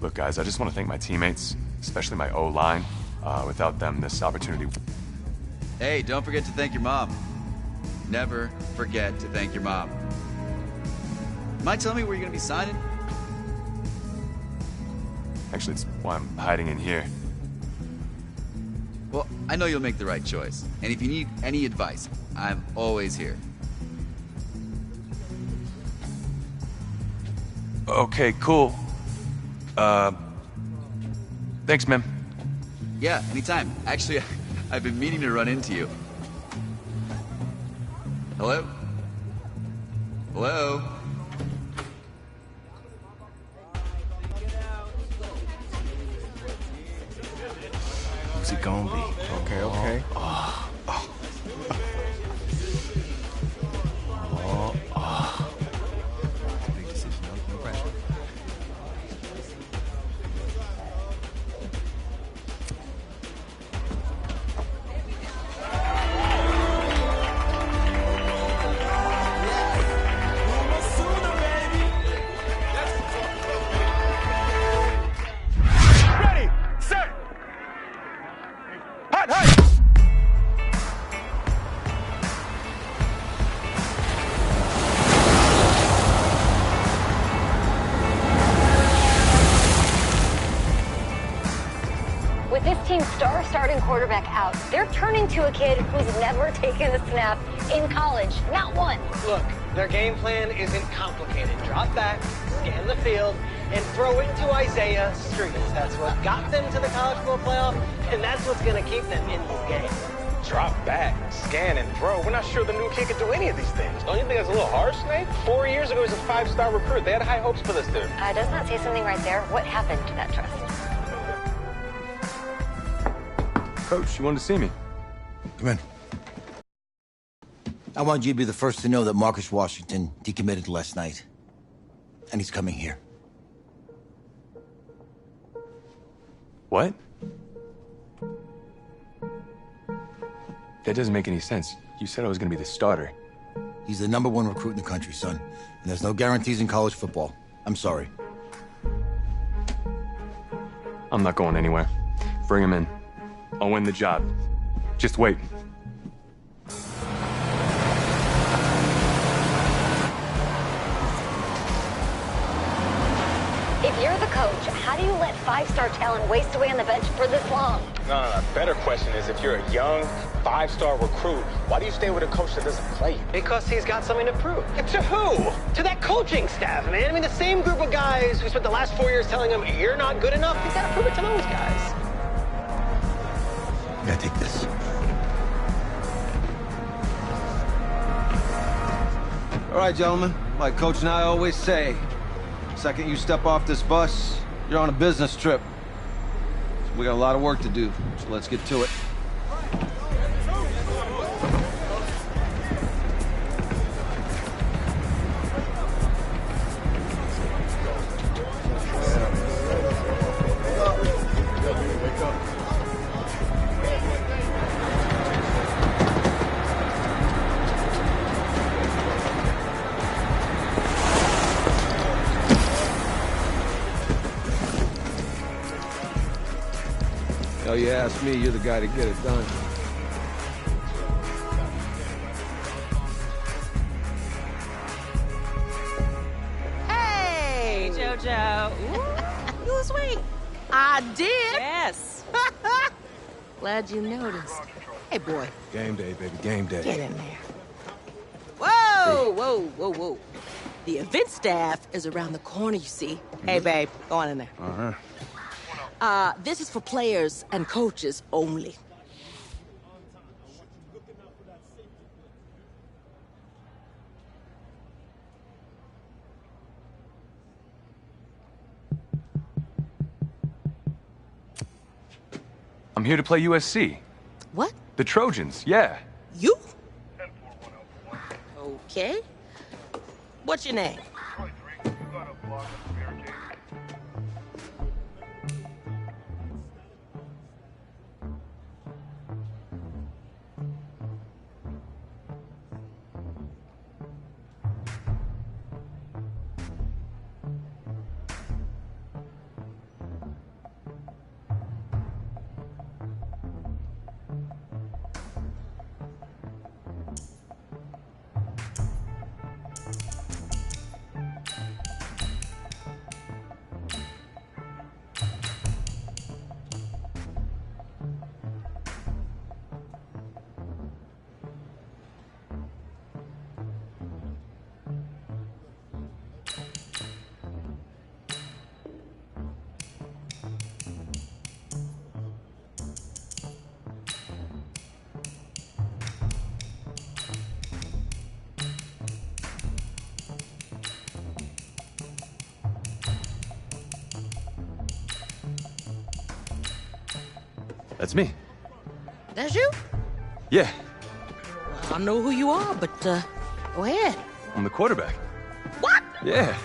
Look, guys, I just want to thank my teammates, especially my O-line. Without them, this opportunity... Hey, don't forget to thank your mom. Never forget to thank your mom. Mind telling me where you're gonna be signing? Actually, it's why I'm hiding in here. Well, I know you'll make the right choice. And if you need any advice, I'm always here. Okay, cool. Thanks, man. Yeah, anytime. Actually, I've been meaning to run into you. Hello? Hello? Who's it gonna be? Okay, okay. It's a big decision, no pressure. Ready, set, hot, hot. With this team's star starting quarterback out, they're turning to a kid who's never taken a snap in college. Not one. Look, their game plan isn't complicated. Drop back, scan the field, and throw it to Isaiah Streets. That's what got them to the college football playoff, and that's what's going to keep them in the game. Drop back, scan, and throw. We're not sure the new kid can do any of these things. Don't you think that's a little harsh, Snake? 4 years ago, he was a 5-star recruit. They had high hopes for this dude. Does not say something right there. What happened to that trust? Coach, you wanted to see me? Come in. I want you to be the first to know that Marcus Washington decommitted last night. And he's coming here. What? That doesn't make any sense. You said I was gonna be the starter. He's the #1 recruit in the country, son. And there's no guarantees in college football. I'm sorry. I'm not going anywhere. Bring him in. I'll win the job. Just wait. If you're the coach, how do you let 5-star talent waste away on the bench for this long? No. Better question is, if you're a young 5-star recruit, why do you stay with a coach that doesn't play you? Because he's got something to prove. To who? To that coaching staff, man. I mean, the same group of guys who spent the last 4 years telling him, you're not good enough, he's got to prove it to those guys. Yeah, take this. All right, gentlemen. Like Coach and I always say, the second you step off this bus, you're on a business trip. So we got a lot of work to do, so let's get to it. Oh, you ask me, you're the guy to get it done. Hey, JoJo. you was waiting. I did. Yes. Glad you noticed. Hey, boy. Game day, baby, game day. Get in there. Whoa, whoa, whoa, whoa. The event staff is around the corner, you see. Hey, babe, go on in there. Uh-huh. This is for players and coaches only. I'm here to play USC. What? The Trojans, yeah. You? Okay. What's your name? That's me. That's you? Yeah, I don't know who you are, but, go ahead. I'm the quarterback. What? Yeah.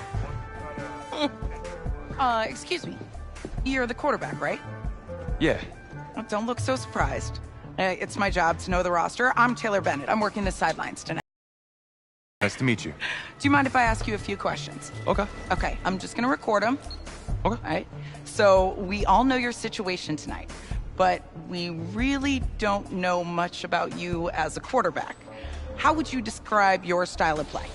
Excuse me. You're the quarterback, right? Yeah. Well, don't look so surprised. It's my job to know the roster. I'm Taylor Bennett. I'm working the sidelines tonight. Nice to meet you. Do you mind if I ask you a few questions? Okay. Okay, I'm just gonna record them. Okay. All right. So we all know your situation tonight, but we really don't know much about you as a quarterback. How would you describe your style of play?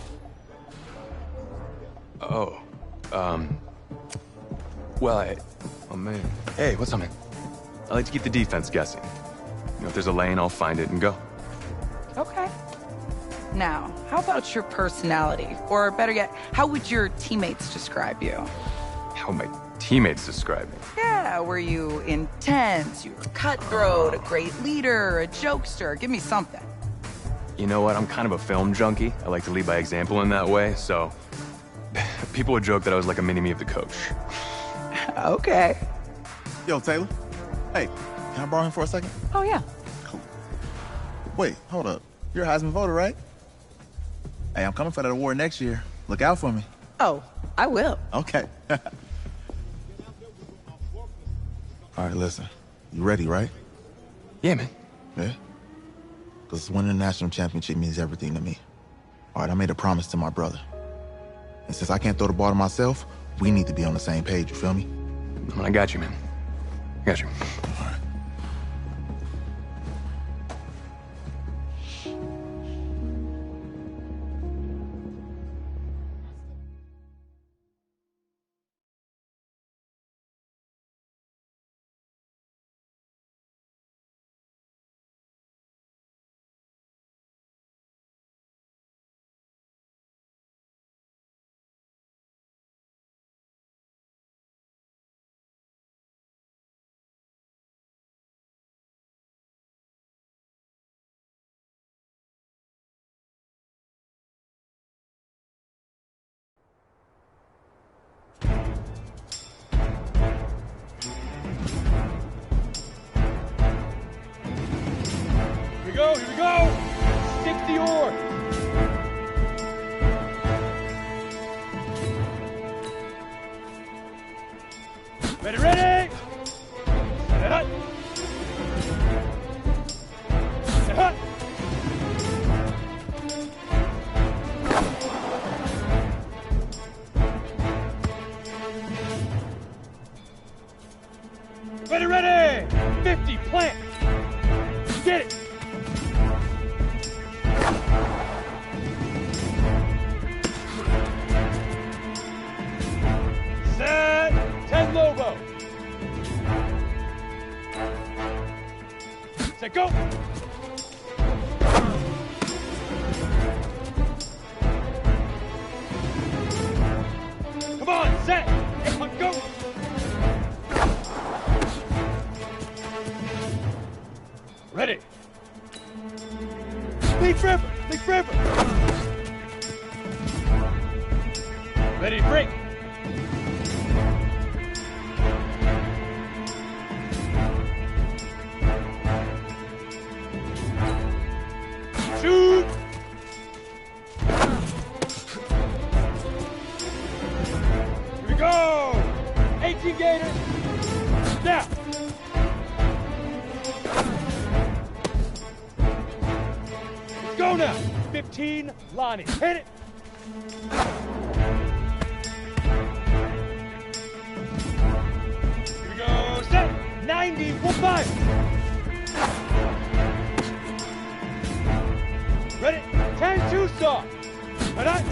Oh, well, oh man. Hey, what's up, man? I like to keep the defense guessing. You know, if there's a lane, I'll find it and go. Okay. Now, how about your personality? Or better yet, how would your teammates describe you? How my teammates describe me. Yeah, were you intense? You were cutthroat, a great leader, a jokester? Give me something. You know what? I'm kind of a film junkie. I like to lead by example in that way, so people would joke that I was like a mini-me of the coach. Okay. Yo, Taylor. Hey, can I borrow him for a second? Oh, yeah. Cool. Wait, hold up. You're a Heisman voter, right? Hey, I'm coming for that award next year. Look out for me. Oh, I will. Okay. All right, listen. You ready, right? Yeah, man. Yeah? Because winning the national championship means everything to me. All right, I made a promise to my brother. And since I can't throw the ball to myself, we need to be on the same page, you feel me? I got you, man. I got you. All right. Here we go! 60 oar! Ready! Set up! Set up! Ready! 50, plant! Get it! Set! 10 Lobo! Set, go! Come on, set! And go! Ready! Lead forever! Lead forever! Ready, break! Shoot! Here we go! 18 Gators! Now! Let's go now! 15 Lonnie. Hit it! Here we go! Set! 90! We'll fire! Ready? 10 Tucson. Ready?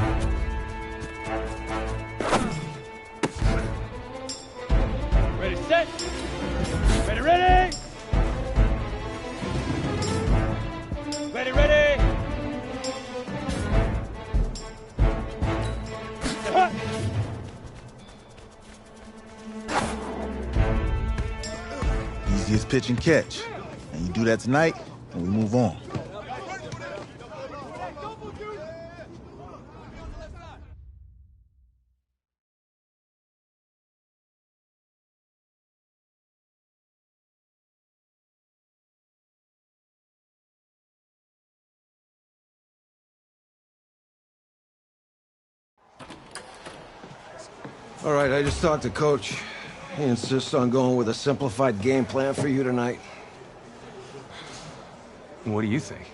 Ready, set. Ready, ready. Ready, ready. Set. Easiest pitch and catch. And you do that tonight, and we move on. All right, I just talked to Coach. He insists on going with a simplified game plan for you tonight. What do you think?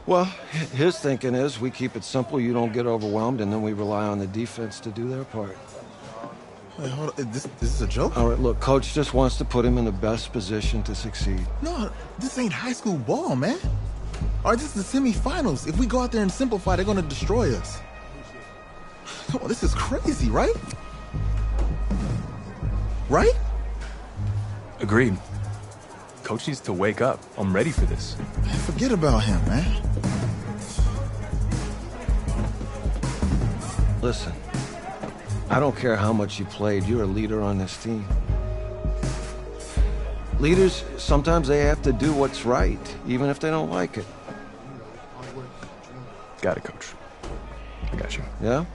Well, his thinking is we keep it simple, you don't get overwhelmed, and then we rely on the defense to do their part. Wait, hold on. This is a joke? All right, look, Coach just wants to put him in the best position to succeed. No, this ain't high school ball, man. All right, this is the semifinals. If we go out there and simplify, they're going to destroy us. Come on, this is crazy, right? Right? Agreed. Coach needs to wake up. I'm ready for this. Man, forget about him, man. Listen, I don't care how much you played, you're a leader on this team. Leaders, sometimes they have to do what's right, even if they don't like it. Got it, Coach. I got you. Yeah?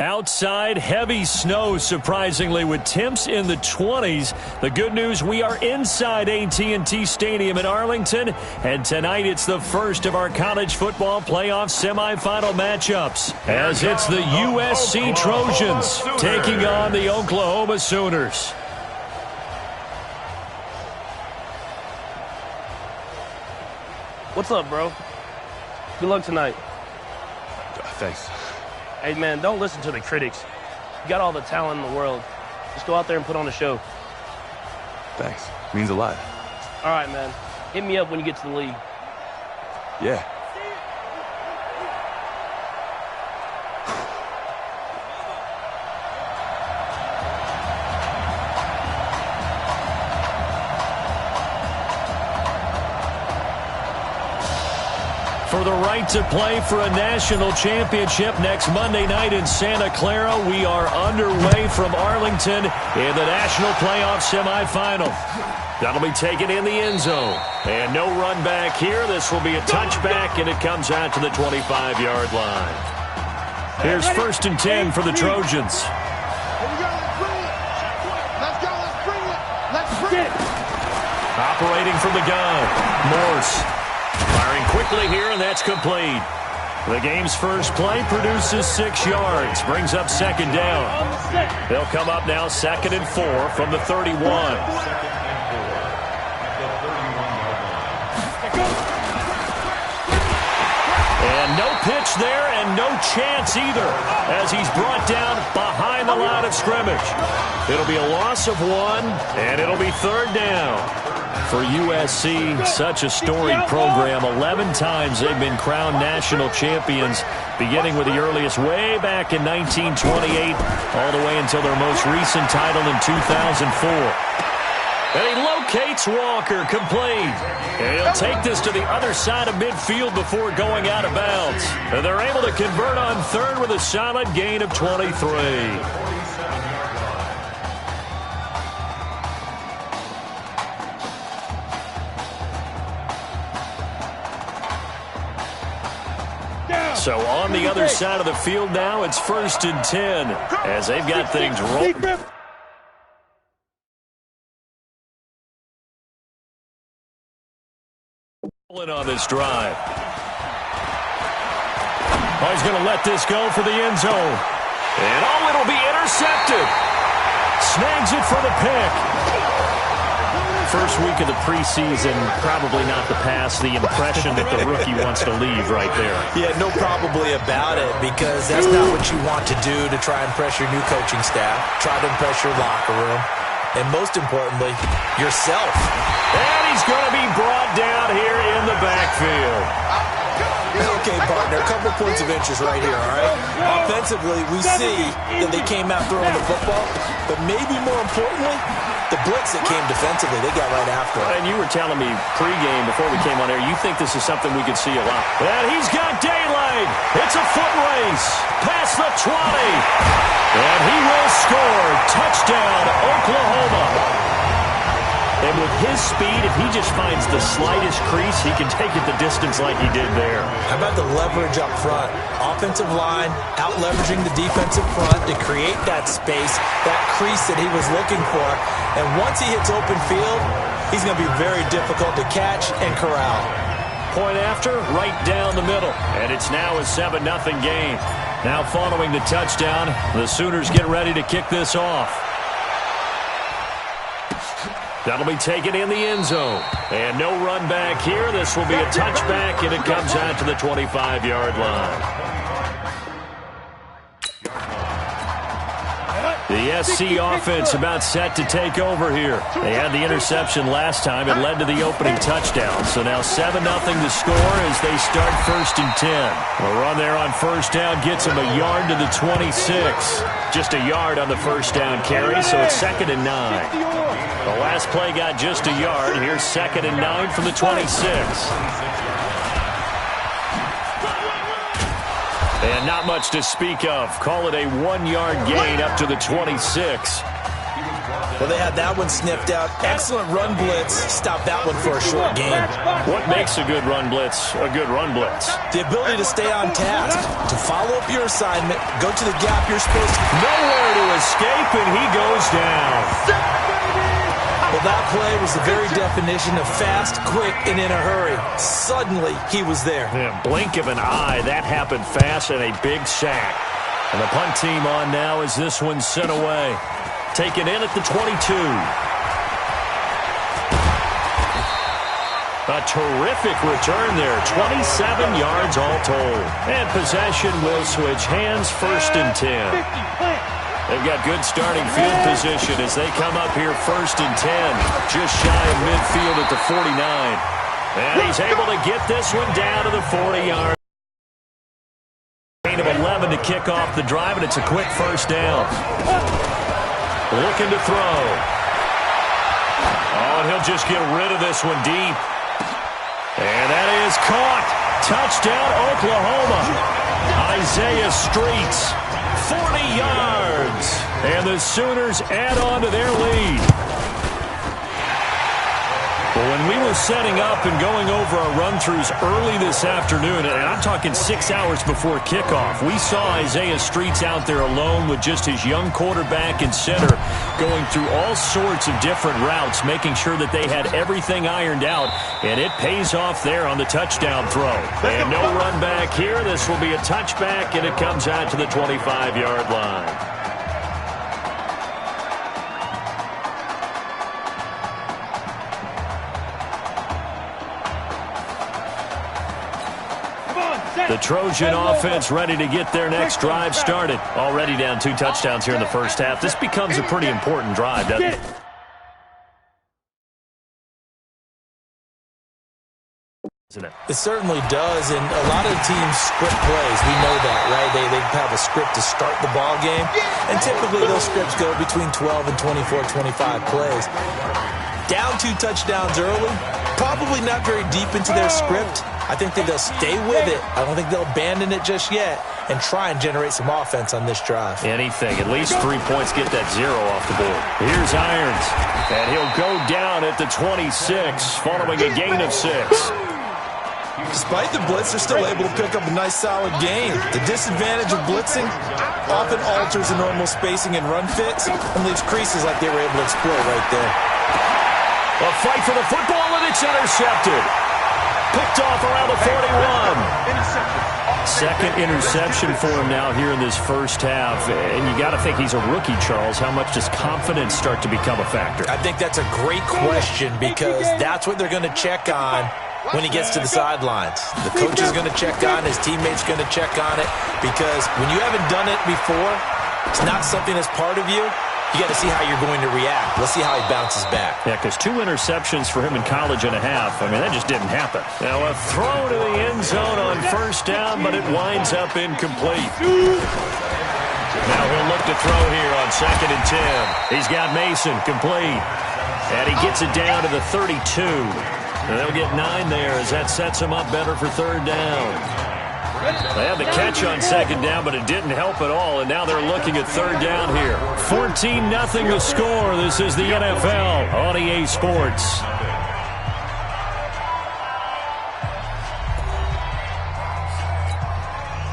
Outside, heavy snow, surprisingly, with temps in the 20s. The good news, we are inside AT&T Stadium in Arlington, and tonight it's the first of our college football playoff semifinal matchups, as it's the USC Trojans taking on the Oklahoma Sooners. What's up, bro? Good luck tonight. Thanks. Hey, man, don't listen to the critics. You got all the talent in the world. Just go out there and put on a show. Thanks. Means a lot. All right, man. Hit me up when you get to the league. Yeah. For the right to play for a national championship next Monday night in Santa Clara, we are underway from Arlington in the national playoff semifinal. That'll be taken in the end zone. And no run back here. This will be a touchback, and it comes out to the 25-yard line. Here's 1st and 10 for the Trojans. Operating from the gun, Morse. Firing quickly here, and that's complete. The game's first play produces 6 yards, brings up 2nd down. They'll come up now 2nd and 4 from the 31. And no pitch there, and no chance either, as he's brought down behind the line of scrimmage. It'll be a loss of 1, and it'll be 3rd down. For USC, such a storied program. 11 times they've been crowned national champions, beginning with the earliest way back in 1928, all the way until their most recent title in 2004. And he locates Walker, complete. And he'll take this to the other side of midfield before going out of bounds. And they're able to convert on 3rd with a solid gain of 23. So on the other side of the field now, it's 1st and 10 as they've got things rolling. On this drive. Oh, he's going to let this go for the end zone. And oh, it'll be intercepted. Snags it for the pick. First week of the preseason, probably not the pass, the impression that the rookie wants to leave right there. Yeah, no probably about it, because that's not what you want to do to try and impress your new coaching staff, try to impress your locker room, and most importantly, yourself. And he's going to be brought down here in the backfield. Okay, partner, a couple points of interest right here, all right? Offensively, we see that they came out throwing the football, but maybe more importantly, The blitz that came defensively, they got right after it. And you were telling me pregame before we came on air, you think this is something we could see a lot. And he's got daylight. It's a foot race. Past the 20. And he will score. Touchdown, Oklahoma. And with his speed, if he just finds the slightest crease, he can take it the distance like he did there. How about the leverage up front? Offensive line out-leveraging the defensive front to create that space, that crease that he was looking for. And once he hits open field, he's going to be very difficult to catch and corral. Point after, right down the middle. And it's now a 7-0 game. Now following the touchdown, the Sooners get ready to kick this off. That'll be taken in the end zone. And no run back here. This will be a touchback, and it comes out to the 25-yard line. The SC offense about set to take over here. They had the interception last time. It led to the opening touchdown. So now 7-0 to score as they start 1st and 10. A run there on first down gets them a yard to the 26. Just a yard on the first down carry, so it's 2nd and 9. The last play got just a yard. Here's 2nd and 9 from the 26. And not much to speak of. Call it a 1-yard gain up to the 26. Well, they had that one sniffed out. Excellent run blitz. Stop that one for a short gain. What makes a good run blitz a good run blitz? The ability to stay on task, to follow up your assignment, go to the gap you're supposed to. Nowhere to escape, and he goes down. Well, that play was the very definition of fast, quick, and in a hurry. Suddenly, he was there. Yeah, blink of an eye. That happened fast and a big sack. And the punt team on now as this one's sent away. Taken in at the 22. A terrific return there. 27 yards all told. And possession will switch hands, 1st and 10. They've got good starting field position as they come up here 1st and 10. Just shy of midfield at the 49. And he's able to get this one down to the 40-yard. Gain of 11 to kick off the drive, and it's a quick first down. Looking to throw. Oh, and he'll just get rid of this one deep. And that is caught. Touchdown, Oklahoma. Isaiah Streets. 40 yards. And the Sooners add on to their lead. Well, when we were setting up and going over our run-throughs early this afternoon, and I'm talking 6 hours before kickoff, we saw Isaiah Streets out there alone with just his young quarterback and center going through all sorts of different routes, making sure that they had everything ironed out, and it pays off there on the touchdown throw. And no run back here. This will be a touchback, and it comes out to the 25-yard line. The Trojan offense ready to get their next drive started. Already down 2 touchdowns here in the first half. This becomes a pretty important drive, doesn't it? It certainly does, and a lot of teams script plays. We know that, right? They have a script to start the ball game, and typically those scripts go between 12 and 24, 25 plays. Down 2 touchdowns early, probably not very deep into their script. I think that they'll stay with it. I don't think they'll abandon it just yet and try and generate some offense on this drive. Anything. At least 3 points, get that 0 off the board. Here's Irons, and he'll go down at the 26 following a gain of 6. Despite the blitz, they're still able to pick up a nice solid gain. The disadvantage of blitzing often alters the normal spacing and run fits and leaves creases like they were able to exploit right there. A fight for the football, and it's intercepted. Picked off around the 41. Second interception for him now here in this first half. And you got to think he's a rookie, Charles. How much does confidence start to become a factor? I think that's a great question because that's what they're going to check on when he gets to the sidelines. The coach is going to check on, his teammate's going to check on it, because when you haven't done it before, it's not something that's part of you. You got to see how you're going to react. Let's see how he bounces back. Yeah, because 2 interceptions for him in college and a half. I mean, that just didn't happen. Now a throw to the end zone on first down, but it winds up incomplete. Now he'll look to throw here on 2nd and 10. He's got Mason complete. And he gets it down to the 32. And they'll get 9 there as that sets him up better for third down. They had the catch on second down, but it didn't help at all, and now they're looking at third down here. 14-0 the score. This is the NFL on EA Sports.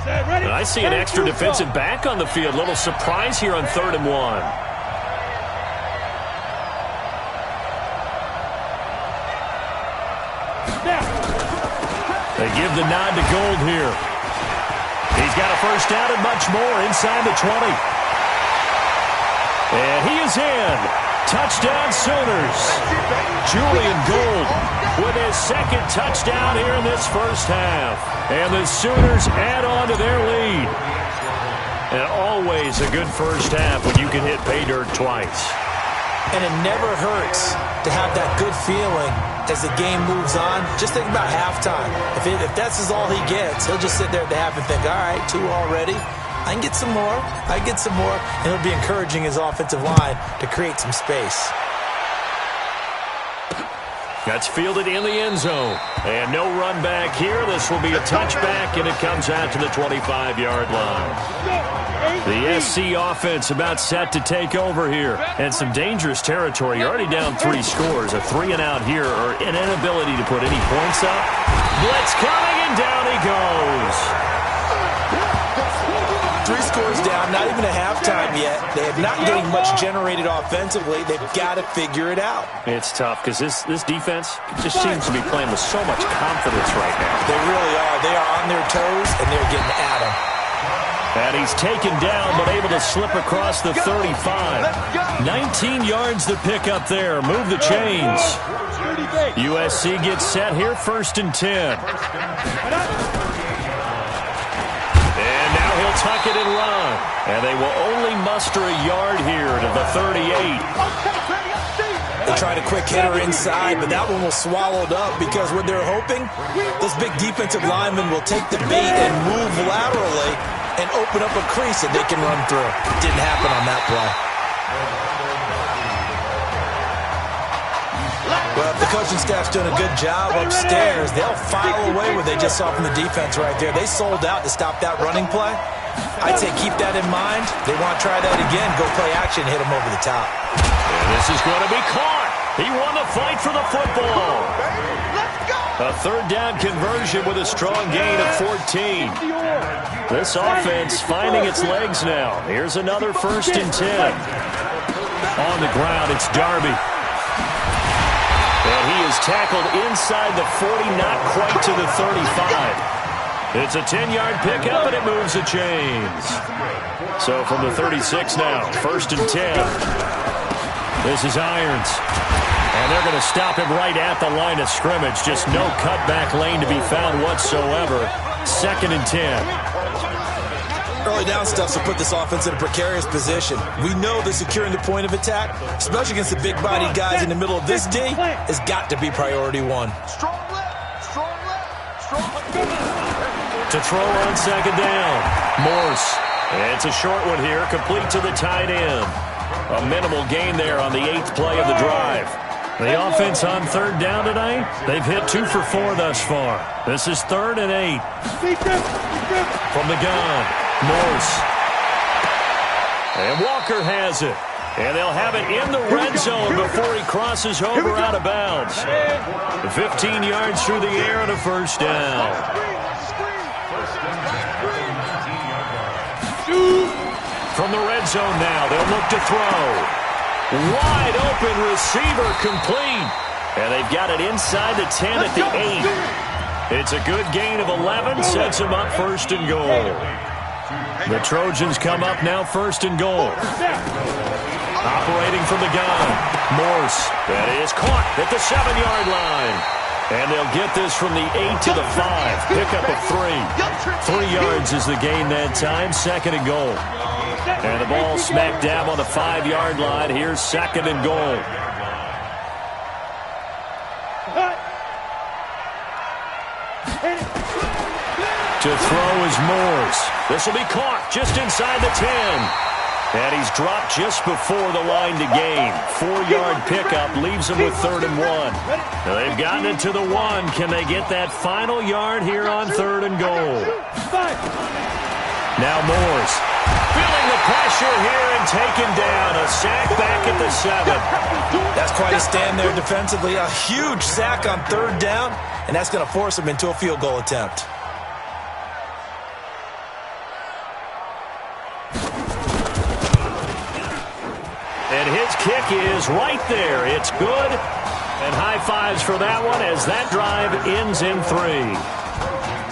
And I see an extra defensive back on the field. Little surprise here on 3rd and 1. They give the nod to Gold here. He's got a first down and much more inside the 20. And he is in. Touchdown Sooners. Julian Gold with his second touchdown here in this first half. And the Sooners add on to their lead. And always a good first half when you can hit pay dirt twice. And it never hurts to have that good feeling as the game moves on. Just think about halftime. If that's all he gets, he'll just sit there at the half and think, all right, 2 already. I can get some more. I can get some more. And he'll be encouraging his offensive line to create some space. That's fielded in the end zone. And no run back here. This will be a touchback, and it comes out to the 25-yard line. The SC offense about set to take over here. And some dangerous territory. You're already down 3 scores. A 3-and-out here, or an inability to put any points up. Blitz coming, and down he goes. 3 scores down, not even a halftime yet. They are not getting much generated offensively. They've got to figure it out. It's tough because this defense just seems to be playing with so much confidence right now. They really are. They are on their toes, and they're getting at them. And he's taken down, but able to slip across the 35. 19 yards to pick up there. Move the chains. USC gets set here, 1st and 10. And now he'll tuck it and run. And they will only muster a yard here to the 38. They tried a quick hitter inside, but that one was swallowed up because what they're hoping, those big defensive linemen will take the bait and move laterally and open up a crease that they can run through. Didn't happen on that play. Well, if the coaching staff's doing a good job upstairs, they'll file away what they just saw from the defense right there. They sold out to stop that running play. I'd say keep that in mind. They want to try that again. Go play action, hit them over the top. And this is going to be caught. He won the fight for the football. A 3rd down conversion with a strong gain of 14. This offense finding its legs now. Here's another 1st and 10. On the ground, it's Darby. And he is tackled inside the 40, not quite to the 35. It's a 10-yard pickup, and it moves the chains. So from the 36 now, 1st and 10. This is Irons. And they're going to stop him right at the line of scrimmage. Just no cutback lane to be found whatsoever. 2nd and 10. Early down stuff will put this offense in a precarious position. We know that securing the point of attack, especially against the big-bodied guys in the middle of this D, has got to be priority 1. To throw on 2nd down. Morse. And it's a short one here, complete to the tight end. A minimal gain there on the 8th play of the drive. The offense on 3rd down tonight, they've hit 2 for 4 thus far. This is 3rd and 8. From the gun, Morse. And Walker has it. And they'll have it in the red zone before he crosses over out of bounds. 15 yards through the air and a 1st down. From the red zone now, they'll look to throw. Wide open receiver complete. And they've got it inside the 10 at the 8. It's a good gain of 11, sets them up 1st and goal. The Trojans come up now 1st and goal. Operating from the gun, Morse. That is caught at the 7-yard line. And they'll get this from the 8 to the 5. Pickup of 3. 3 yards is the gain that time, 2nd and goal. And the ball smack dab on the 5-yard line. Here's 2nd and goal. To throw is Morse. This will be caught just inside the 10. And he's dropped just before the line to gain. 4-yard pickup leaves him with 3rd and 1. Now they've gotten it to the 1. Can they get that final yard here on 3rd and goal? Now Moore's feeling the pressure here and taken down. A sack back at the 7. That's quite a stand there defensively. A huge sack on 3rd down, and that's going to force him into a field goal attempt. And his kick is right there. It's good. And high fives for that one as that drive ends in 3.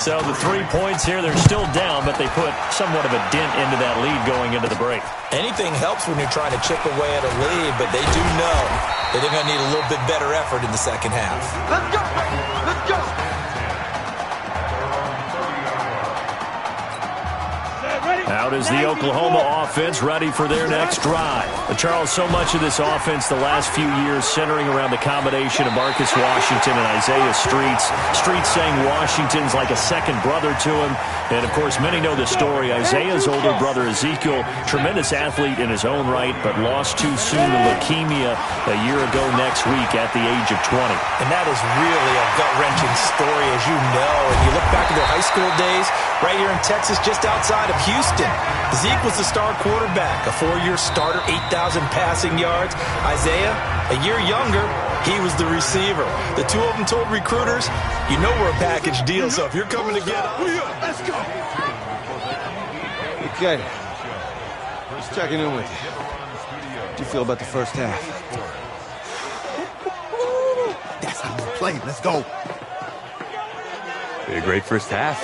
So the 3 points here, they're still down, but they put somewhat of a dent into that lead going into the break. Anything helps when you're trying to chip away at a lead, but they do know that they're going to need a little bit better effort in the second half. Let's go! Let's go! Out is the Oklahoma offense ready for their next drive. Charles, so much of this offense the last few years centering around the combination of Marcus Washington and Isaiah Streets. Streets saying Washington's like a second brother to him. And, of course, many know the story. Isaiah's older brother, Ezekiel, tremendous athlete in his own right, but lost too soon to leukemia a year ago next week at the age of 20. And that is really a gut-wrenching story, as you know. And you look back at their high school days, right here in Texas, just outside of Houston. Zeke was the star quarterback, a 4-year starter, 8,000 passing yards. Isaiah, a year younger, he was the receiver. The two of them told recruiters, you know we're a package deal, so if you're coming to get us, let's go. Okay. Just checking in with you. How do you feel about the first half? That's how we play. Let's go. A great first half.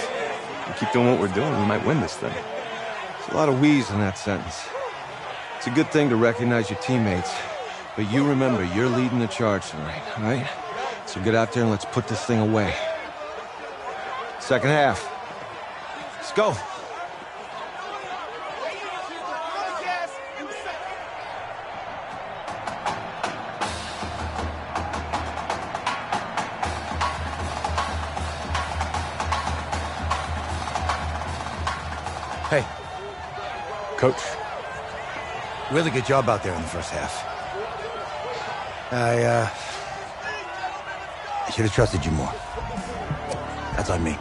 We keep doing what we're doing, we might win this thing. There's a lot of wheeze in that sentence. It's a good thing to recognize your teammates, but you remember you're leading the charge tonight, all right? So get out there and let's put this thing away. Second half. Let's go. Hey. Coach. Really good job out there in the first half. I should have trusted you more. That's on me.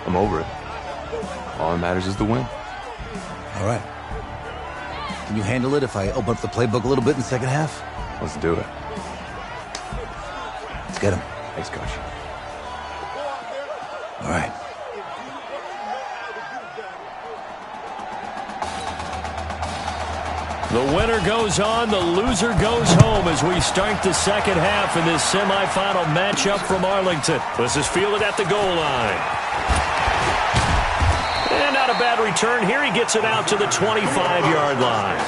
I'm over it. All that matters is the win. All right. Can you handle it if I open up the playbook a little bit in the second half? Let's do it. Let's get him. Thanks, Coach. All right. The winner goes on, the loser goes home as we start the second half in this semifinal matchup from Arlington. This is fielded at the goal line. And not a bad return here. He gets it out to the 25-yard line.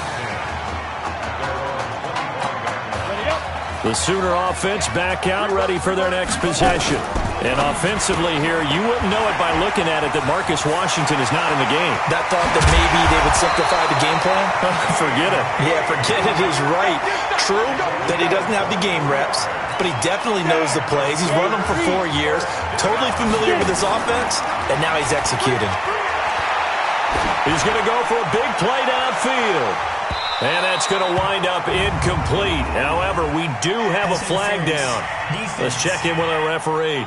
The Sooner offense back out, ready for their next possession. And offensively here, you wouldn't know it by looking at it that Marcus Washington is not in the game. That thought that maybe they would simplify the game plan? Forget it. Yeah, forget it is right. True that he doesn't have the game reps, but he definitely knows the plays. He's run them for 4 years, totally familiar with this offense, and now he's executing. He's going to go for a big play downfield. And that's going to wind up incomplete. However, we do have a flag down. Let's check in with our referee.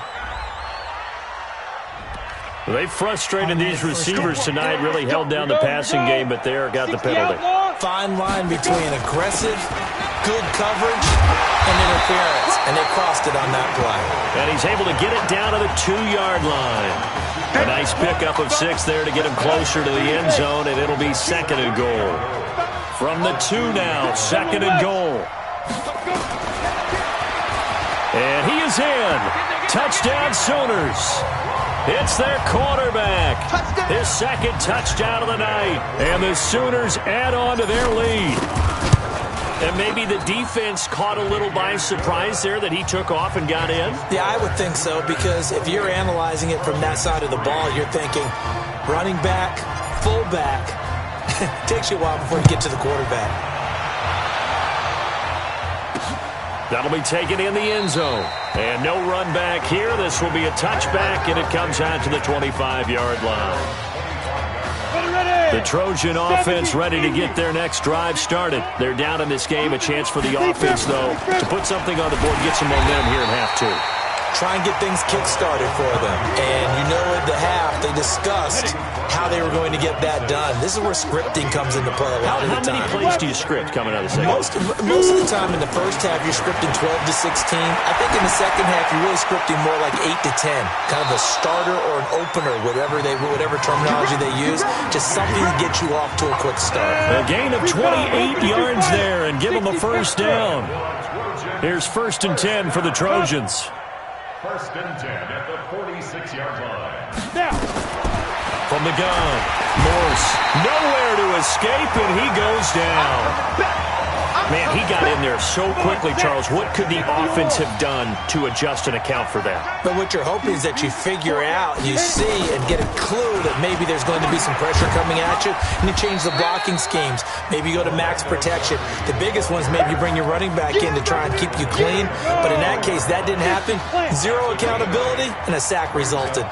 They frustrated these receivers tonight, really held down the passing game, but there got the penalty. Fine line between aggressive, good coverage, and interference, and they crossed it on that play. And he's able to get it down to the 2-yard line. A nice pickup of 6 there to get him closer to the end zone, and it'll be 2nd and goal. From the 2 now, 2nd and goal. And he is in. Touchdown Sooners. It's their quarterback. His 2nd touchdown of the night. And the Sooners add on to their lead. And maybe the defense caught a little by surprise there that he took off and got in? Yeah, I would think so, because if you're analyzing it from that side of the ball, you're thinking running back, fullback. Takes you a while before you get to the quarterback. That'll be taken in the end zone. And no run back here. This will be a touchback, and it comes out to the 25-yard line. The Trojan offense ready to get their next drive started. They're down in this game. A chance for the offense, though, to put something on the board, get some momentum here in half two. Try and get things kick-started for them. And you know at the half, they discussed how they were going to get that done. This is where scripting comes into play a lot of the time. How many plays do you script coming out of the second? Most of the time in the first half, you're scripting 12 to 16. I think in the second half, you're really scripting more like 8 to 10. Kind of a starter or an opener, whatever terminology they use. Just something to get you off to a quick start. A gain of 28 yards there and give them a first down. Here's 1st and 10 for the Trojans. 1st and 10 at the 46-yard line. Now, from the gun, Morse nowhere to escape, and he goes down. Man, he got in there so quickly, Charles. What could the offense have done to adjust and account for that? But what you're hoping is that you figure out, and you see and get a clue that maybe there's going to be some pressure coming at you, and you change the blocking schemes. Maybe you go to max protection. The biggest one is maybe you bring your running back in to try and keep you clean. But in that case, that didn't happen. Zero accountability, and a sack resulted.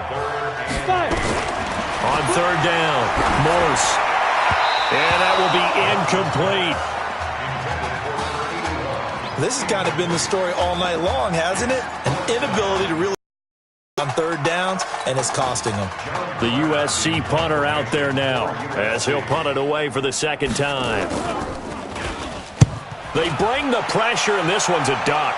On 3rd down, Morse. And that will be incomplete. This has kind of been the story all night long, hasn't it? An inability to really on 3rd downs, and it's costing them. The USC punter out there now as he'll punt it away for the 2nd time. They bring the pressure, and this one's a duck.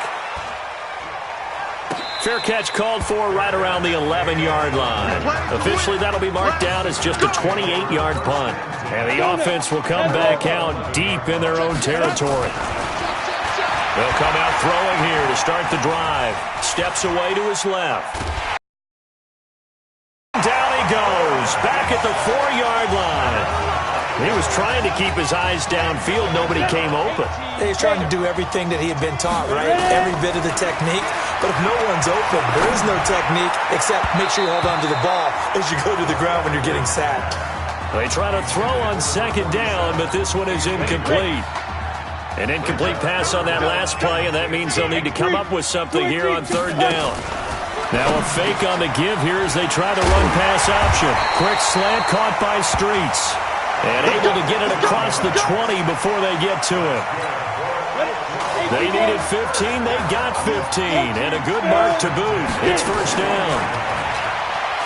Fair catch called for right around the 11-yard line. Officially, that'll be marked down as just a 28-yard punt. And the offense will come back out deep in their own territory. They'll come out throwing here to start the drive. Steps away to his left. Down he goes, back at the 4-yard line. He was trying to keep his eyes downfield. Nobody came open. He's trying to do everything that he had been taught, right? Every bit of the technique. But if no one's open, there is no technique except make sure you hold on to the ball as you go to the ground when you're getting sacked. They try to throw on 2nd down, but this one is incomplete. An incomplete pass on that last play, and that means they'll need to come up with something here on 3rd down. Now a fake on the give here as they try the run-pass option. Quick slant caught by Streets. And able to get it across the 20 before they get to it. They needed 15. They got 15. And a good mark to boot. It's 1st down.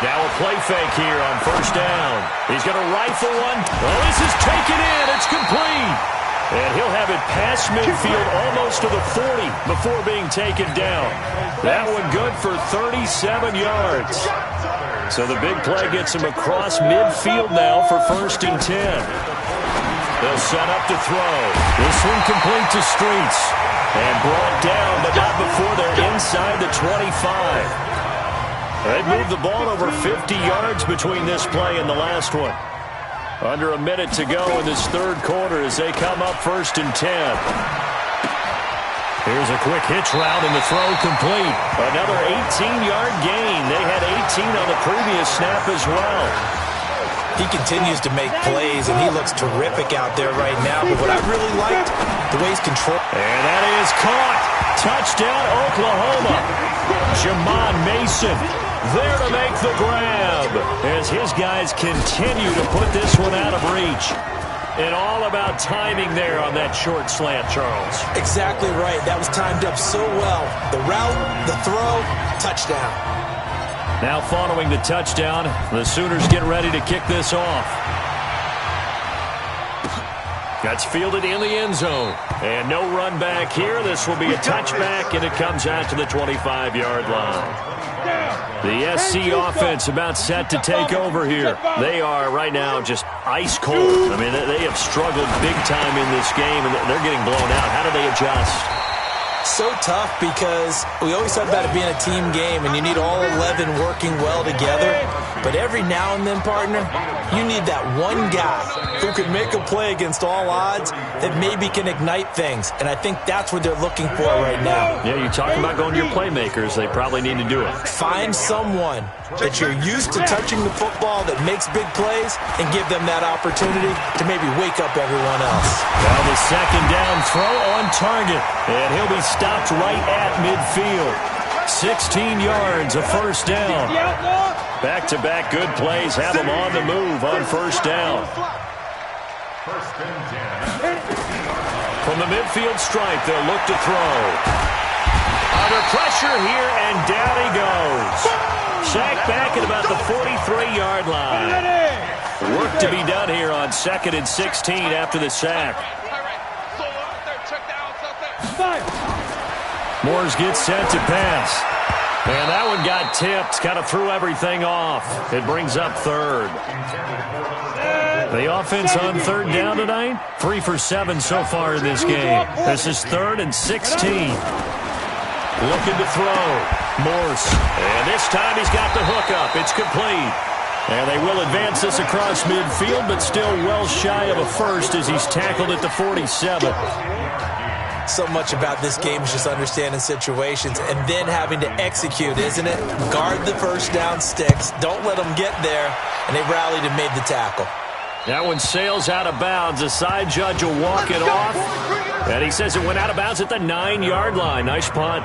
Now a play fake here on 1st down. He's going to rifle one. Oh, this is taken in. It's complete. And he'll have it past midfield almost to the 40 before being taken down. That one good for 37 yards. So the big play gets him across midfield now for 1st and 10. They'll set up to throw. This one complete to Streets. And brought down, but not before they're inside the 25. They moved the ball over 50 yards between this play and the last one. Under a minute to go in this 3rd quarter as they come up 1st and 10. Here's a quick hitch route and the throw complete. Another 18-yard gain. They had 18 on the previous snap as well. He continues to make plays, and he looks terrific out there right now. But what I really liked, the way he's controlled. And that is caught. Touchdown, Oklahoma. Jamon Mason there to make the grab as his guys continue to put this one out of reach. And all about timing there on that short slant, Charles. Exactly right. That was timed up so well. The route, the throw, touchdown. Now following the touchdown, the Sooners get ready to kick this off. That's fielded in the end zone. And no run back here. This will be a touchback, and it comes out to the 25-yard line. The SC offense about set to take over here. They are right now just ice cold. I mean, they have struggled big time in this game, and they're getting blown out. How do they adjust? So tough because we always talk about it being a team game, and you need all 11 working well together. But every now and then, partner, you need that one guy who can make a play against all odds that maybe can ignite things. And I think that's what they're looking for right now. Yeah, you talk about going to your playmakers. They probably need to do it. Find someone that you're used to touching the football that makes big plays and give them that opportunity to maybe wake up everyone else. Now the 2nd down throw on target. And he'll be stopped right at midfield. 16 yards, a first down. Back-to-back good plays have them on the move on first down. From the midfield stripe, they'll look to throw. Under pressure here, and down he goes. Sacked back at about the 43-yard line. Work to be done here on 2nd and 16 after the sack. Moores gets set to pass. And that one got tipped, kind of threw everything off. It brings up 3rd. The offense on 3rd down tonight, 3 for 7 so far in this game. This is 3rd and 16. Looking to throw. Morse. And this time he's got the hook up. It's complete. And they will advance this across midfield, but still well shy of a first as he's tackled at the 47. So much about this game is just understanding situations and then having to execute, isn't it? Guard the first down sticks. Don't let them get there. And they rallied and made the tackle. That one sails out of bounds. The side judge will walk it off. And he says it went out of bounds at the 9-yard line. Nice punt.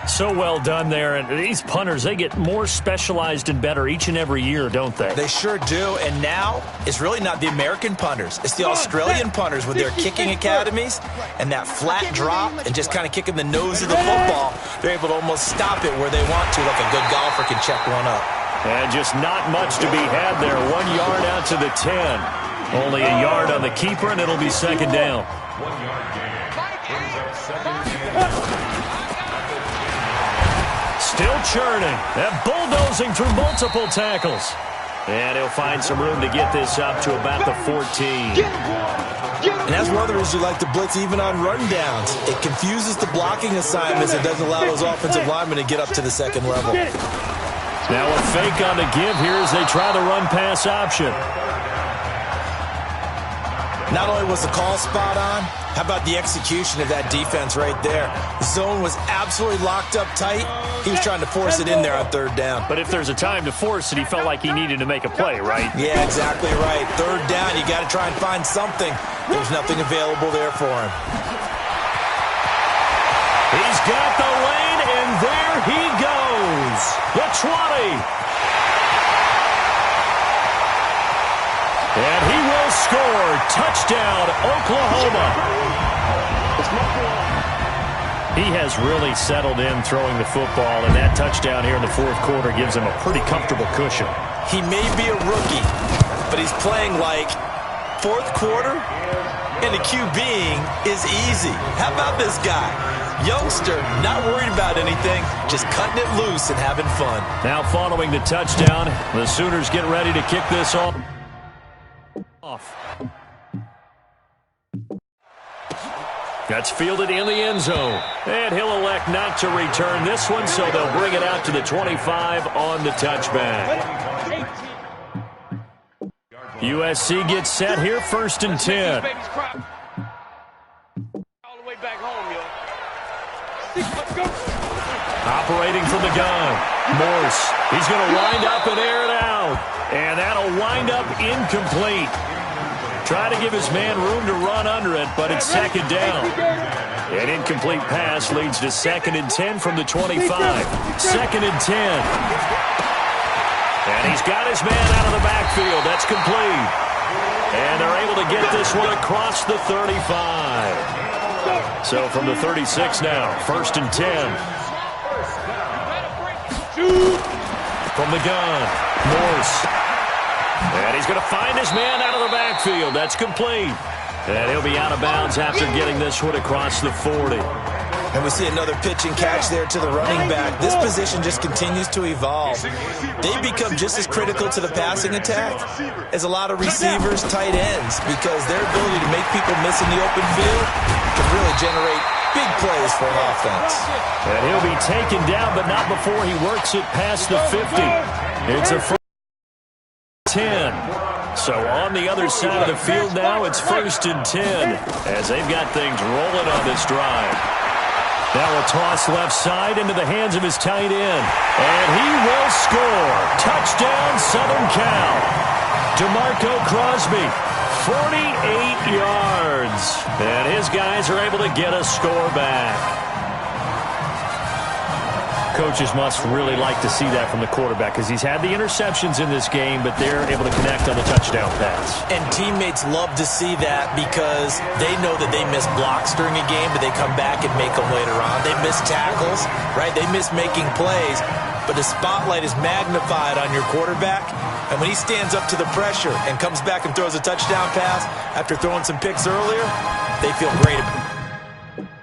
So well done there. And these punters, they get more specialized and better each and every year, don't they? They sure do. And now it's really not the American punters. It's the Australian punters with their kicking academies and that flat drop and just kind of kicking the nose of the football. They're able to almost stop it where they want to, like a good golfer can check one up. And just not much to be had there. 1 yard out to the 10. Only a yard on the keeper, and it'll be 2nd down. 1 yard gain. Brings up 2nd. Still churning. That bulldozing through multiple tackles. And he'll find some room to get this up to about the 14. And that's one of the reasons you like to blitz even on rundowns. It confuses the blocking assignments. It doesn't allow those offensive linemen to get up to the 2nd level. Now a fake on the give here as they try the run-pass option. Not only was the call spot on, how about the execution of that defense right there? The zone was absolutely locked up tight. He was trying to force it in there on 3rd down. But if there's a time to force it, he felt like he needed to make a play, right? Yeah, exactly right. 3rd down, you got to try and find something. There's nothing available there for him. He's got the lane, and there he goes. The 20. And he will score. Touchdown, Oklahoma. He has really settled in throwing the football, and that touchdown here in the 4th quarter gives him a pretty comfortable cushion. He may be a rookie, but he's playing like 4th quarter, and the QBing is easy. How about this guy? Youngster, not worried about anything, just cutting it loose and having fun. Now following the touchdown, the Sooners get ready to kick this off. That's fielded in the end zone. And he'll elect not to return this one, so they'll bring it out to the 25 on the touchback. USC gets set here, 1st and 10. Operating from the gun. Morse. He's going to wind up and air it out. And that'll wind up incomplete. Try to give his man room to run under it, but it's 2nd down. An incomplete pass leads to 2nd and 10 from the 25. 2nd and 10. And he's got his man out of the backfield. That's complete. And they're able to get this one across the 35. So from the 36 now, 1st and 10. From the gun, Morse. And he's going to find his man out of the backfield. That's complete. And he'll be out of bounds after getting this one across the 40. And we see another pitch and catch there to the running back. This position just continues to evolve. They become just as critical to the passing attack as a lot of receivers, tight ends, because their ability to make people miss in the open field can really generate big plays for an offense. And he'll be taken down, but not before he works it past the 50. It's a 10. So on the other side of the field now, it's 1st and 10 as they've got things rolling on this drive. Now a toss left side into the hands of his tight end. And he will score. Touchdown, Southern Cal. DeMarco Crosby, 48 yards. And his guys are able to get a score back. Coaches must really like to see that from the quarterback because he's had the interceptions in this game, but they're able to connect on the touchdown pass. And teammates love to see that because they know that they miss blocks during a game, but they come back and make them later on. They miss tackles, right? They miss making plays, but the spotlight is magnified on your quarterback. And when he stands up to the pressure and comes back and throws a touchdown pass after throwing some picks earlier, they feel great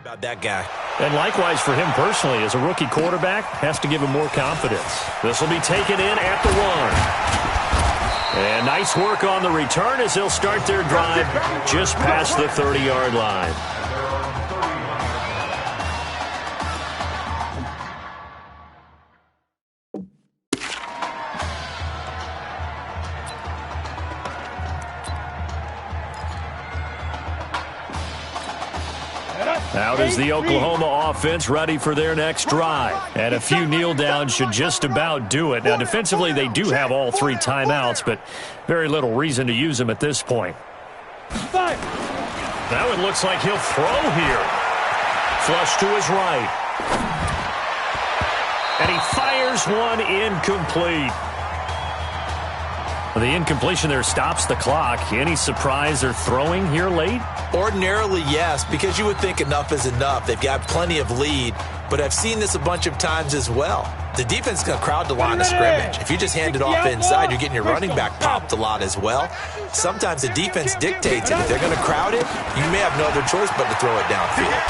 about that guy. And likewise for him personally, as a rookie quarterback, has to give him more confidence. This will be taken in at the 1. And nice work on the return as they'll start their drive just past the 30-yard line. Out is the Oklahoma offense ready for their next drive. And a few kneel downs should just about do it. Now, defensively, they do have all 3 timeouts, but very little reason to use them at this point. Now it looks like he'll throw here. Flush to his right. And he fires one incomplete. The incompletion there stops the clock. Any surprise they're throwing here late? Ordinarily, yes, because you would think enough is enough. They've got plenty of lead, but I've seen this a bunch of times as well. The defense is going to crowd the line of scrimmage. If you just hand it off inside, you're getting your running back popped a lot as well. Sometimes the defense dictates it. If they're going to crowd it, you may have no other choice but to throw it downfield.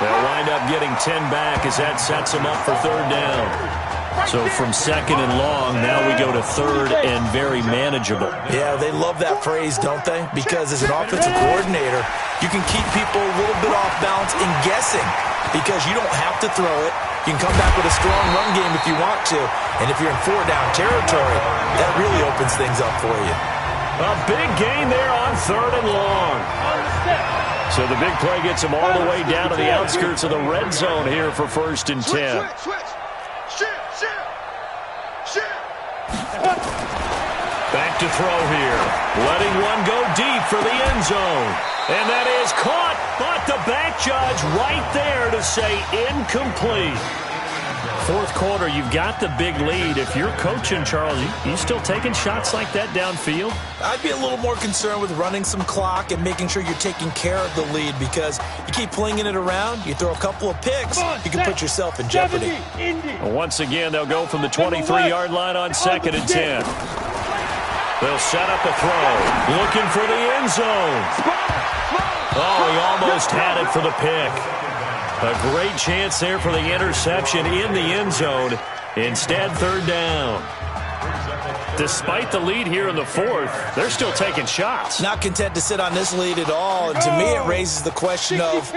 They'll wind up getting 10 back as that sets them up for 3rd down. So from 2nd and long, now we go to 3rd and very manageable. Yeah, they love that phrase, don't they? Because as an offensive coordinator, you can keep people a little bit off balance and guessing because you don't have to throw it. You can come back with a strong run game if you want to. And if you're in 4-down territory, that really opens things up for you. A big gain there on 3rd and long. So the big play gets them all the way down to the outskirts of the red zone here for 1st and 10. Back to throw here. Letting one go deep for the end zone. And that is caught, but the back judge right there to say incomplete. 4th quarter, you've got the big lead. If you're coaching, Charles, you still taking shots like that downfield? I'd be a little more concerned with running some clock and making sure you're taking care of the lead because you keep flinging it around, you throw a couple of picks, you can put yourself in jeopardy. Well, once again, they'll go from the 23-yard line on 2nd and 10. They'll set up a throw, looking for the end zone. Oh, he almost had it for the pick. A great chance there for the interception in the end zone. Instead, 3rd down. Despite the lead here in the 4th, they're still taking shots. Not content to sit on this lead at all. And to me, it raises the question of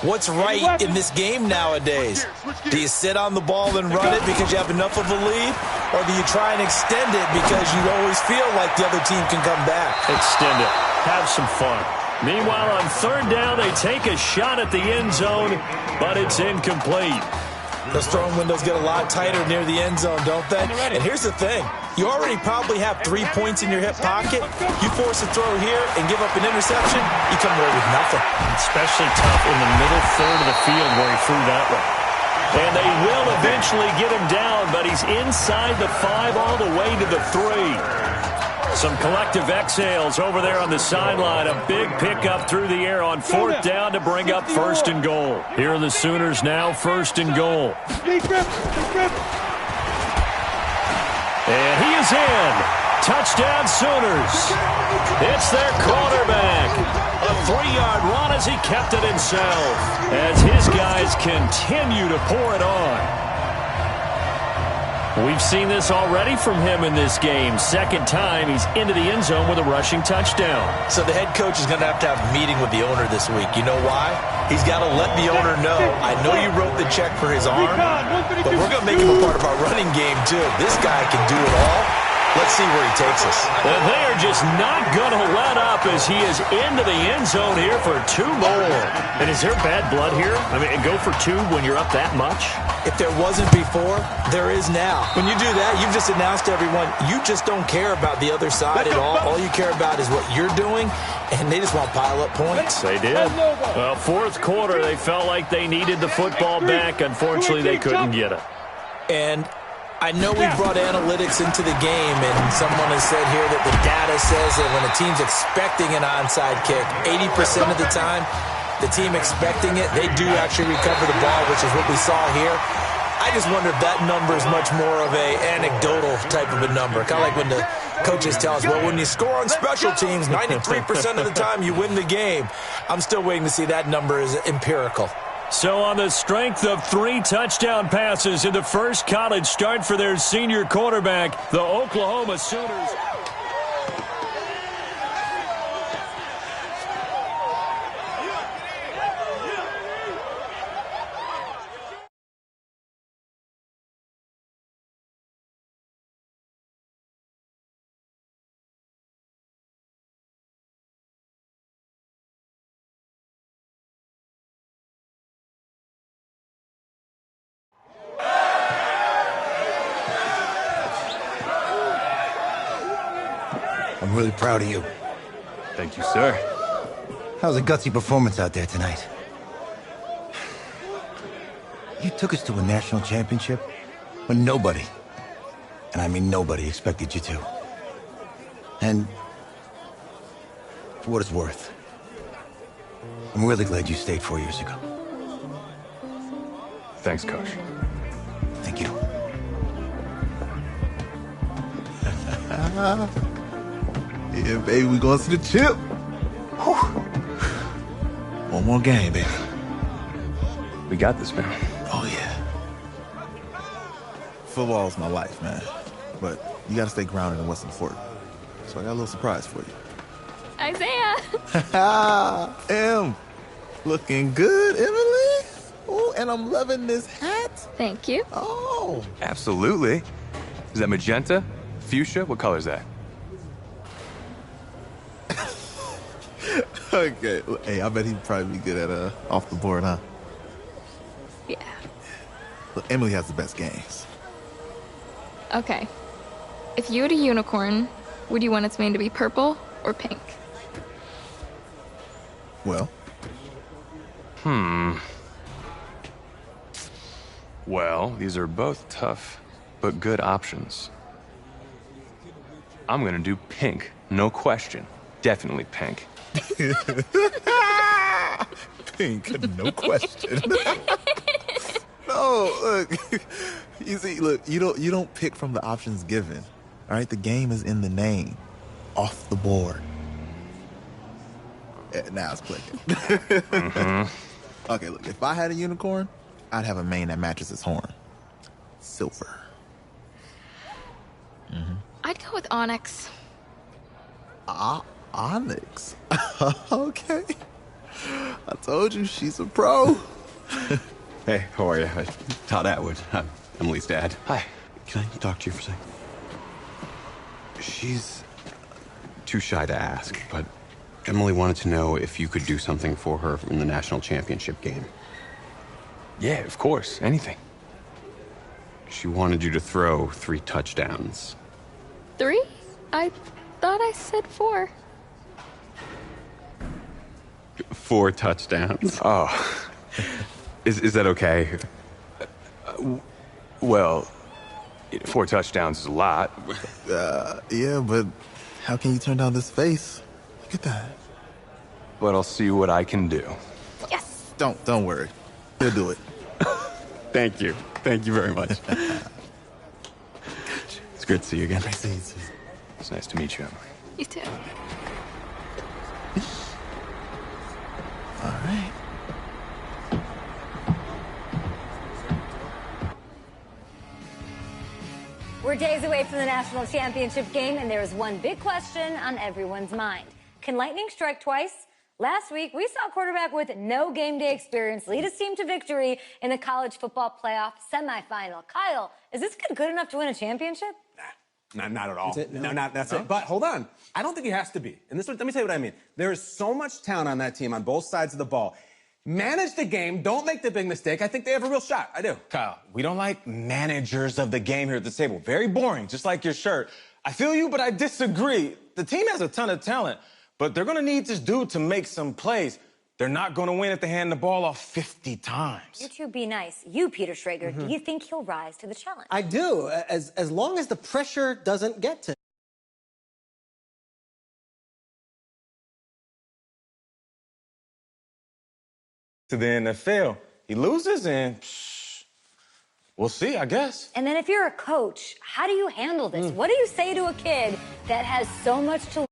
what's right in this game nowadays. Do you sit on the ball and run it because you have enough of a lead? Or do you try and extend it because you always feel like the other team can come back? Extend it. Have some fun. Meanwhile, on 3rd down, they take a shot at the end zone, but it's incomplete. Those throwing windows get a lot tighter near the end zone, don't they? And here's the thing. You already probably have 3 points in your hip pocket. You force a throw here and give up an interception, you come away with nothing. Especially tough in the middle 3rd of the field where he threw that one. And they will eventually get him down, but he's inside the 5 all the way to the 3. Some collective exhales over there on the sideline. A big pickup through the air on 4th down to bring up 1st and goal. Here are the Sooners now, 1st and goal. And he is in. Touchdown Sooners. It's their quarterback. A 3-yard run as he kept it himself. As his guys continue to pour it on. We've seen this already from him in this game. 2nd time he's into the end zone with a rushing touchdown. So the head coach is going to have a meeting with the owner this week. You know why? He's got to let the owner know, I know you wrote the check for his arm, but we're going to make him a part of our running game too. This guy can do it all. Let's see where he takes us. And they are just not going to let up as he is into the end zone here for 2 more. And is there bad blood here? I mean, go for 2 when you're up that much? If there wasn't before, there is now. When you do that, you've just announced to everyone, you just don't care about the other side at all. All you care about is what you're doing, and they just want to pile up points. They did. Well, fourth quarter, they felt like they needed the football back. Unfortunately, they couldn't get it. And I know we brought analytics into the game, and someone has said here that the data says that when a team's expecting an onside kick, 80% of the time, the team expecting it, they do actually recover the ball, which is what we saw here. I just wonder if that number is much more of a anecdotal type of a number. Kind of like when the coaches tell us, well, when you score on special teams, 93% of the time you win the game. I'm still waiting to see that number is empirical. So on the strength of 3 touchdown passes in the first college start for their senior quarterback, the Oklahoma Sooners. I'm really proud of you. Thank you, sir. That was a gutsy performance out there tonight. You took us to a national championship when nobody, and I mean nobody, expected you to. And for what it's worth, I'm really glad you stayed 4 years ago. Thanks, Coach. Thank you. Yeah, baby, we going to the chip. Whew. One more game, baby. We got this, man. Oh, yeah. Football is my life, man. But you got to stay grounded in what's important. So I got a little surprise for you. Isaiah! Looking good, Emily. Oh, and I'm loving this hat. Thank you. Oh. Absolutely. Is that magenta? Fuchsia? What color is that? Okay. Hey, I bet he'd probably be good at off the board, huh? Yeah. Look, Emily has the best games. Okay. If you had a unicorn, would you want its mane to be purple or pink? Well? Well, these are both tough, but good options. I'm gonna do pink, no question. Definitely pink. Pink, no question. No, look. You see, look, you don't pick from the options given. All right, the game is in the name. Off the board. Now it's clicking. Okay, look, if I had a unicorn, I'd have a mane that matches its horn. Silver. I'd go with onyx. Onyx? Okay. I told you, she's a pro. Hey, how are you? Todd Atwood. I'm Emily's dad. Hi. Can I talk to you for a second? She's too shy to ask, but Emily wanted to know if you could do something for her in the national championship game. Yeah, of course. Anything. She wanted you to throw 3 touchdowns. 3? I thought I said 4. 4 touchdowns. Oh. Is that okay? Well, 4 touchdowns is a lot. Yeah, but how can you turn down this face? Look at that. But I'll see what I can do. Yes. Don't worry. He'll do it. Thank you. Thank you very much. It's great to see you again. Great to see you too. It's nice to meet you, Emily. You too. All right. We're days away from the national championship game, and there is one big question on everyone's mind. Can lightning strike twice? Last week, we saw a quarterback with no game day experience lead his team to victory in the college football playoff semifinal. Kyle, is this kid good enough to win a championship? Not at all. That's it? No? That's No? it. But hold on. I don't think he has to be. And let me tell you what I mean. There is so much talent on that team on both sides of the ball. Manage the game. Don't make the big mistake. I think they have a real shot. I do. Kyle, we don't like managers of the game here at the table. Very boring, just like your shirt. I feel you, but I disagree. The team has a ton of talent, but they're going to need this dude to make some plays. They're not going to win if they hand the ball off 50 times. You two be nice. You, Peter Schrager, do you think he'll rise to the challenge? I do, as long as the pressure doesn't get to the NFL. He loses and we'll see, I guess. And then if you're a coach, how do you handle this? What do you say to a kid that has so much to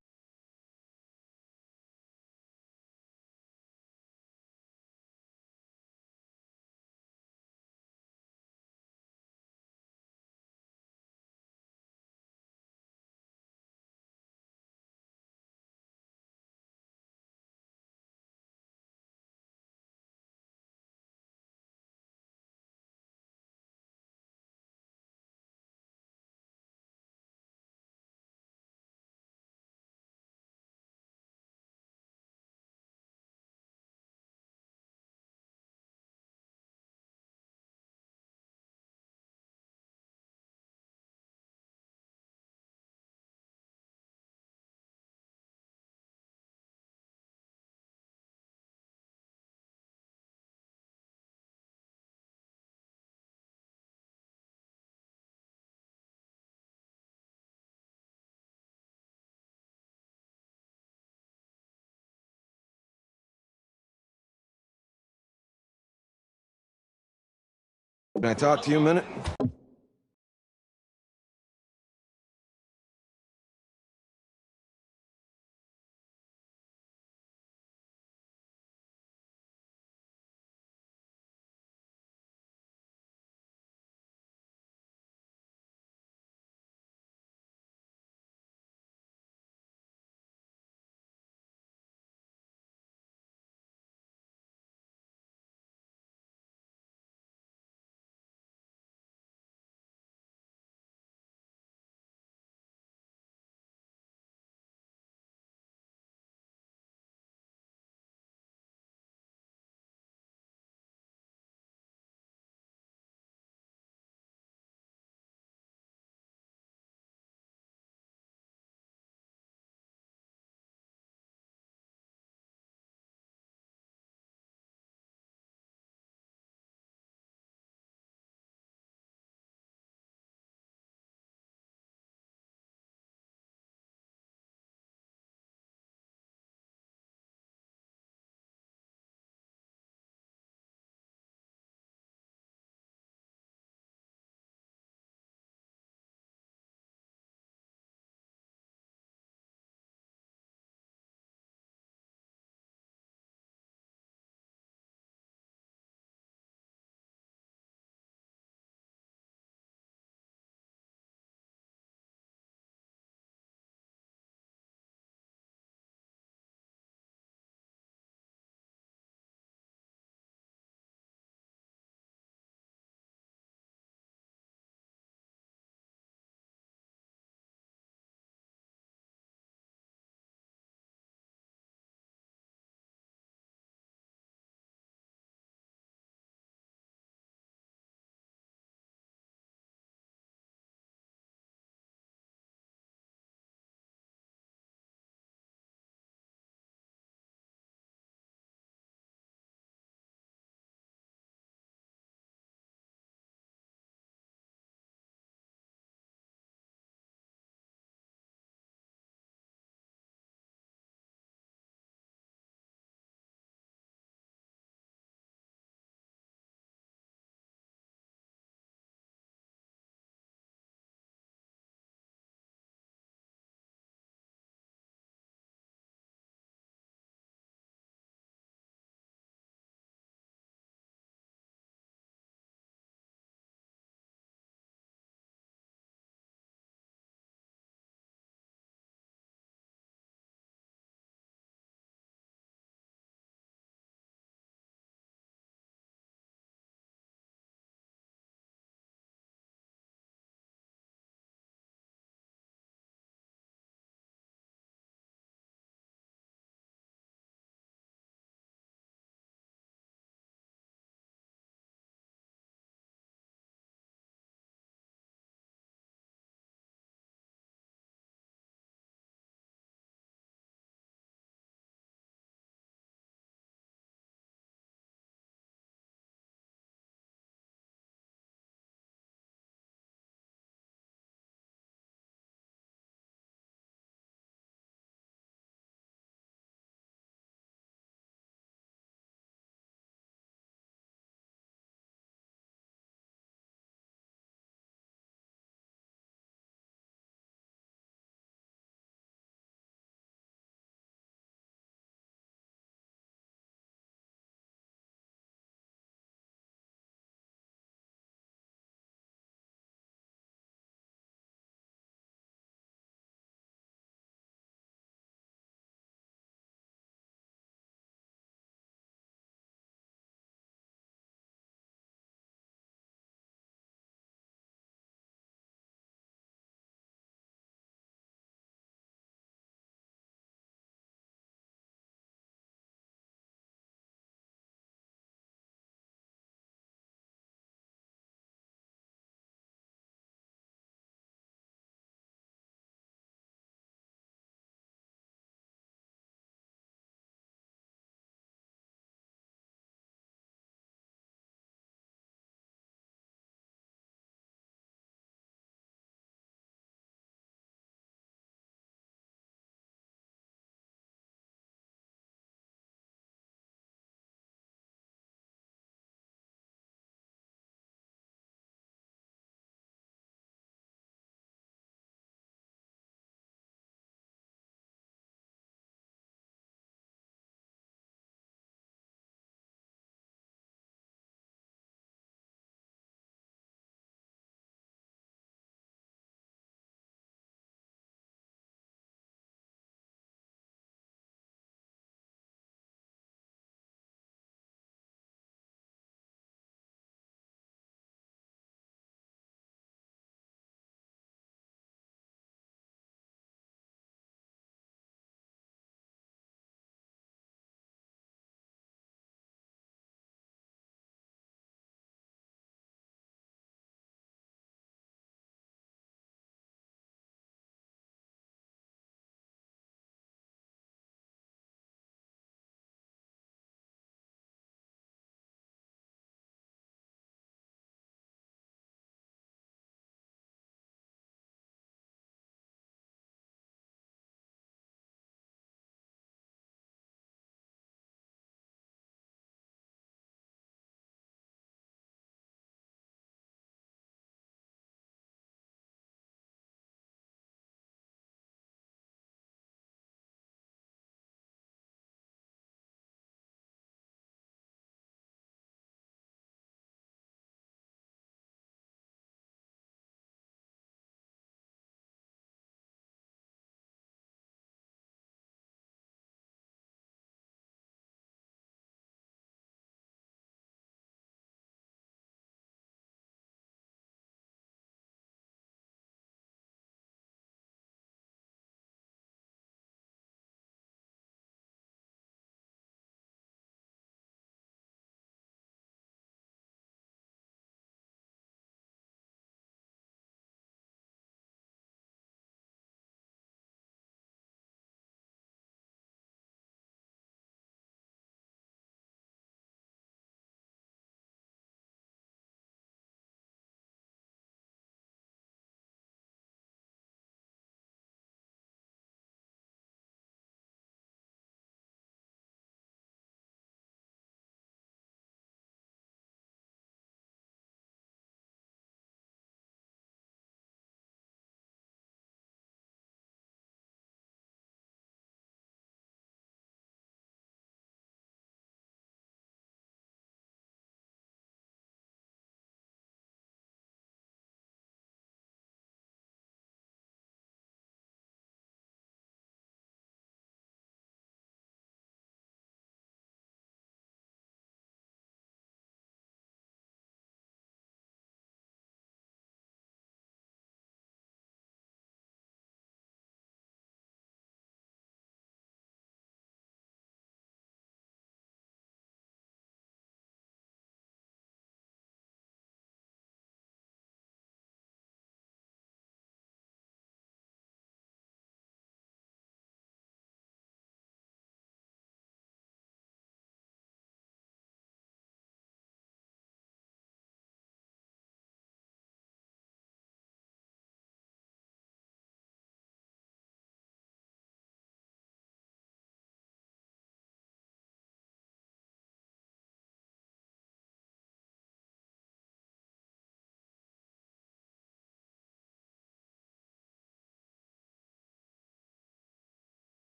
Can I talk to you a minute?